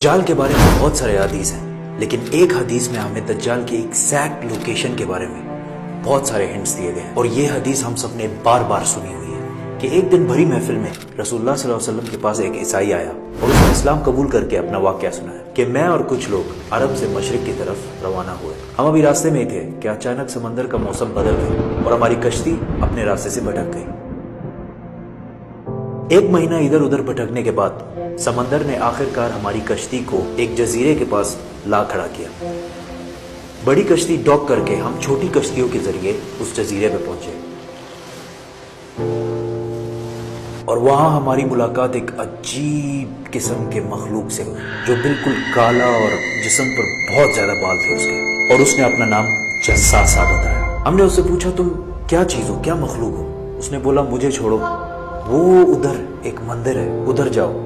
دجال کے بارے میں بہت سارے حدیث ہیں، لیکن ایک حدیث میں ہمیں دجال کی ایگزیکٹ لوکیشن کے بارے میں بہت سارے ہنٹس دیے گئے ہیں، اور یہ حدیث ہم سب نے بار بار سنی ہوئی ہے کہ ایک دن بھری محفل میں رسول اللہ صلی اللہ علیہ وسلم کے پاس ایک عیسائی آیا اور اس نے اسلام قبول کر کے اپنا واقعہ سنایا کہ میں اور کچھ لوگ عرب سے مشرق کی طرف روانہ ہوئے، ہم ابھی راستے میں ہی تھے کہ اچانک سمندر کا موسم بدل گیا اور ہماری کشتی اپنے راستے سے بھٹک گئی۔ ایک مہینہ ادھر ادھر بھٹکنے کے بعد سمندر نے آخر کار ہماری کشتی کو ایک جزیرے کے پاس لا کھڑا کیا۔ بڑی کشتی ڈاک کر کے ہم چھوٹی کشتیوں کے ذریعے اس جزیرے پہ پہنچے اور وہاں ہماری ملاقات ایک عجیب قسم کے مخلوق سے ہوئی جو بالکل کالا اور جسم پر بہت زیادہ بال تھے اس کے، اور اس نے اپنا نام جساسا بتایا۔ ہم نے اس سے پوچھا تم کیا چیز ہو، کیا مخلوق ہو؟ اس نے بولا مجھے چھوڑو، وہ ادھر ایک مندر ہے، ادھر جاؤ،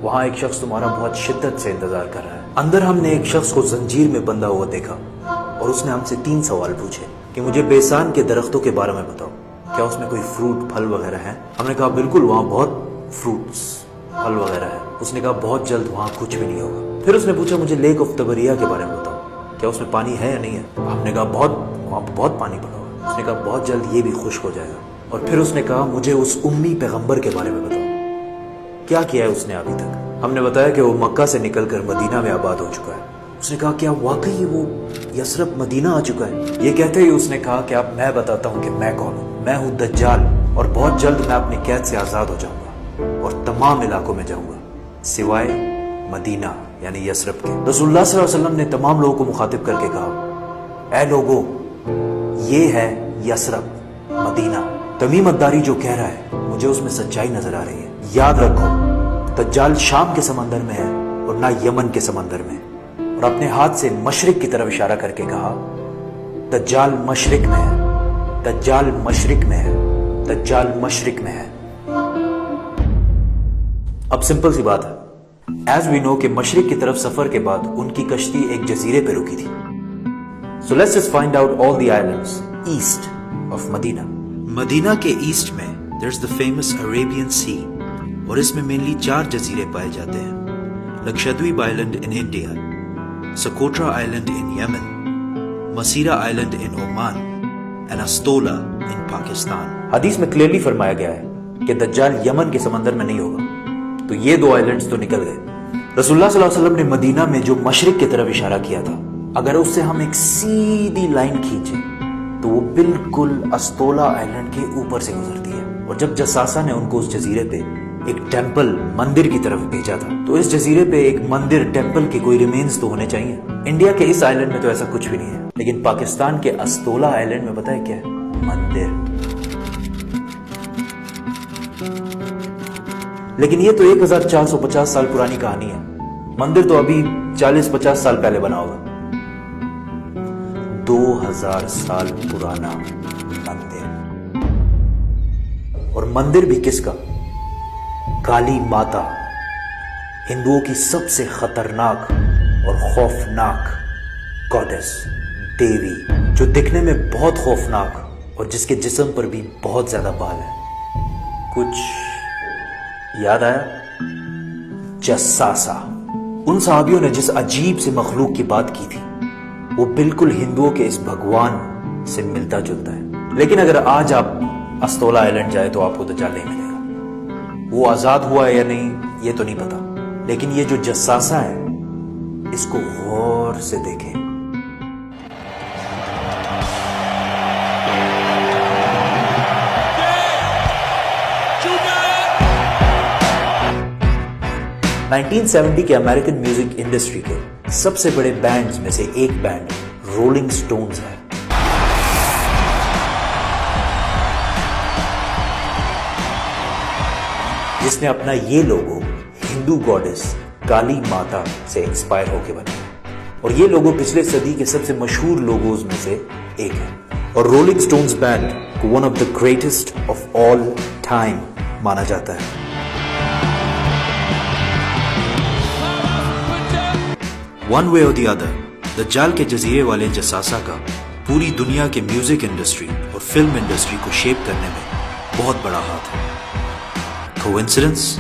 وہاں ایک شخص تمہارا بہت شدت سے انتظار کر رہا ہے۔ اندر ہم نے ایک شخص کو زنجیر میں بندھا ہوا دیکھا اور اس نے ہم سے 3 سوال پوچھے کہ مجھے بیسان کے درختوں کے بارے میں بتاؤ، کیا اس میں کوئی فروٹ پھل وغیرہ ہیں؟ ہم نے کہا بالکل، وہاں بہت فروٹس پھل وغیرہ ہے۔ اس نے کہا بہت جلد وہاں کچھ بھی نہیں ہوگا۔ پھر اس نے پوچھا مجھے لیک آف تبریہ کے بارے میں بتاؤ، کیا اس میں پانی ہے یا نہیں ہے؟ ہم نے کہا وہاں بہت پانی پڑا ہوا۔ اس نے کہا بہت جلد یہ بھی خشک ہو جائے گا۔ اور پھر اس نے کہا مجھے اس امی پیغمبر کے بارے میں بتاؤ، کیا کیا ہے اس نے ابھی تک؟ ہم نے بتایا کہ وہ مکہ سے نکل کر مدینہ میں آباد ہو چکا ہے۔ اس نے کہا کیا واقعی وہ یثرب مدینہ آ چکا ہے؟ یہ کہتے ہی اس نے کہا کہ اب میں بتاتا ہوں کہ میں کون ہوں۔ میں ہوں دجال، اور بہت جلد میں اپنی قید سے آزاد ہو جاؤں گا اور تمام علاقوں میں جاؤں گا سوائے مدینہ یعنی یثرب کے۔ رسول اللہ صلی اللہ علیہ وسلم نے تمام لوگوں کو مخاطب کر کے کہا اے لوگو، یہ ہے یثرب مدینہ۔ تمیم الداری جو کہہ رہا ہے مجھے اس میں سچائی نظر آ رہی ہے۔ یاد رکھو دجال شام کے سمندر میں ہے اور نہ یمن کے سمندر میں۔ اور اپنے ہاتھ سے مشرق کی طرف اشارہ کر کے کہا دجال مشرق میں ہے، دجال مشرق میں ہے، دجال مشرق میں ہے۔ اب سمپل سی بات ہے، ایز وی نو کہ مشرق کی طرف سفر کے بعد ان کی کشتی ایک جزیرے پہ رکی تھی۔ So let's just find out all the islands east of مدینہ۔ مدینہ کے ایسٹ میں there's the famous Arabian Sea، اور اس میں مینلی 4 جزیرے پائے جاتے ہیں: Lakshadweep island in India, Socotra island in Yemen, Masirah island in Oman, and Astola in Pakistan. حدیث میں کلیئرلی فرمایا گیا ہے کہ دجال یمن کے سمندر میں نہیں ہوگا، تو یہ 2 آئلینڈز تو نکل گئے۔ رسول اللہ صلی اللہ علیہ وسلم نے مدینہ میں جو مشرق کی طرف اشارہ کیا تھا، اگر اس سے ہم ایک سیدھی لائن کھینچیں تو وہ بالکل استولا آئلینڈ کے اوپر سے گزرتی ہے۔ اور جب جساسا نے ان کو اس جزیرے پہ ایک ٹیمپل مندر کی طرف بھیجا تھا، تو اس جزیرے پہ ایک مندر ٹیمپل کے کوئی ریمینز تو ہونے چاہیے۔ انڈیا کے اس آئلینڈ میں تو ایسا کچھ بھی نہیں ہے، لیکن پاکستان کے استولا آئلینڈ میں پتہ ہے کیا ہے؟ مندر۔ لیکن یہ تو 1450 سال پرانی کہانی ہے، مندر تو ابھی 40-50 سال پہلے بنا ہوگا۔ 2000 سال پرانا مندر، اور مندر بھی کس کا؟ کالی ماتا، ہندوؤں کی سب سے خطرناک اور خوفناک گاڈس، دیوی، جو دکھنے میں بہت خوفناک اور جس کے جسم پر بھی بہت زیادہ بال ہیں۔ کچھ یاد آیا؟ جساسا۔ ان صحابیوں نے جس عجیب سے مخلوق کی بات کی تھی وہ بالکل ہندوؤں کے اس بھگوان سے ملتا جلتا ہے، لیکن اگر آج آپ استولا آئلینڈ جائے تو آپ کو دجال نہیں ملے گا۔ وہ آزاد ہوا ہے یا نہیں یہ تو نہیں پتا، لیکن یہ جو جساسا ہے اس کو غور سے دیکھیں۔ 1970 کے امریکن میوزک انڈسٹری کے سب سے بڑے بینڈز میں سے ایک بینڈ رولنگ سٹونز ہے۔ جس نے اپنا یہ لوگو ہندو گاڈس کالی ماتا سے انسپائر ہو کے بنایا، اور یہ لوگو پچھلے صدی کے سب سے مشہور لوگوز میں سے ایک ہے، اور رولنگ سٹونز بینڈ کو one of the greatest of all time مانا جاتا ہے۔ ون وے اور دی ادر، دجال کے جزیرے والے جساسا کا پوری دنیا کے میوزک انڈسٹری اور فلم انڈسٹری کو شیپ کرنے میں بہت بڑا ہاتھ ہے۔ کوئنسیڈنس؟